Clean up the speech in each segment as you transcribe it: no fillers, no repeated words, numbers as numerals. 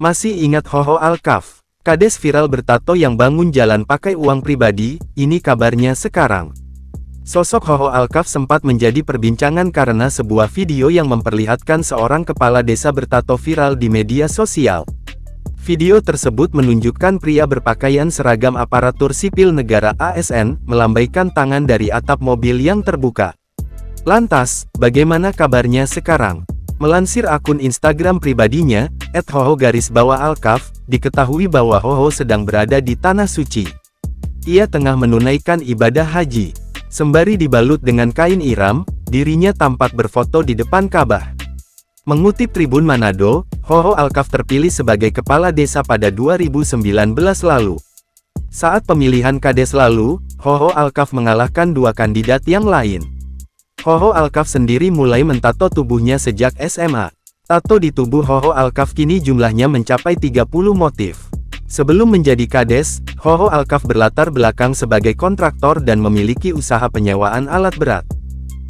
Masih ingat Hoho Alkaf? Kades viral bertato yang bangun jalan pakai uang pribadi, ini kabarnya sekarang. Sosok Hoho Alkaf sempat menjadi perbincangan karena sebuah video yang memperlihatkan seorang kepala desa bertato viral di media sosial. Video tersebut menunjukkan pria berpakaian seragam aparatur sipil negara ASN, melambaikan tangan dari atap mobil yang terbuka. Lantas, bagaimana kabarnya sekarang? Melansir akun Instagram pribadinya, @hoho_alkaf, diketahui bahwa Hoho sedang berada di Tanah Suci. Ia tengah menunaikan ibadah haji. Sembari dibalut dengan kain ihram, dirinya tampak berfoto di depan Ka'bah. Mengutip Tribun Manado, Hoho Alkaf terpilih sebagai kepala desa pada 2019 lalu. Saat pemilihan kades lalu, Hoho Alkaf mengalahkan dua kandidat yang lain. Hoho Alkaf sendiri mulai mentato tubuhnya sejak SMA. Tato di tubuh Hoho Alkaf kini jumlahnya mencapai 30 motif. Sebelum menjadi kades, Hoho Alkaf berlatar belakang sebagai kontraktor dan memiliki usaha penyewaan alat berat.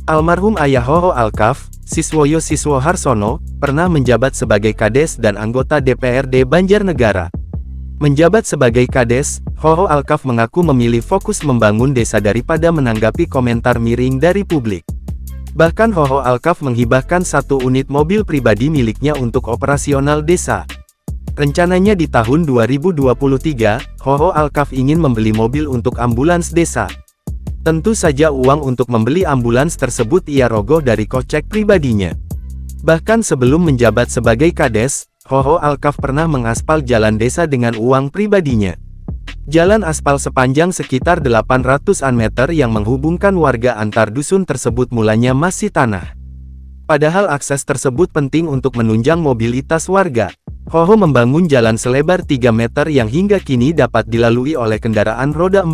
Almarhum ayah Hoho Alkaf, Siswoyo Siswoharsono, pernah menjabat sebagai kades dan anggota DPRD Banjarnegara. Menjabat sebagai kades, Hoho Alkaf mengaku memilih fokus membangun desa daripada menanggapi komentar miring dari publik. Bahkan Hoho Alkaf menghibahkan satu unit mobil pribadi miliknya untuk operasional desa. Rencananya di tahun 2023, Hoho Alkaf ingin membeli mobil untuk ambulans desa. Tentu saja uang untuk membeli ambulans tersebut ia rogoh dari kocek pribadinya. Bahkan sebelum menjabat sebagai kades, Hoho Alkaf pernah mengaspal jalan desa dengan uang pribadinya. Jalan aspal sepanjang sekitar 800-an meter yang menghubungkan warga antar dusun tersebut mulanya masih tanah. Padahal akses tersebut penting untuk menunjang mobilitas warga. Hoho membangun jalan selebar 3 meter yang hingga kini dapat dilalui oleh kendaraan roda 4.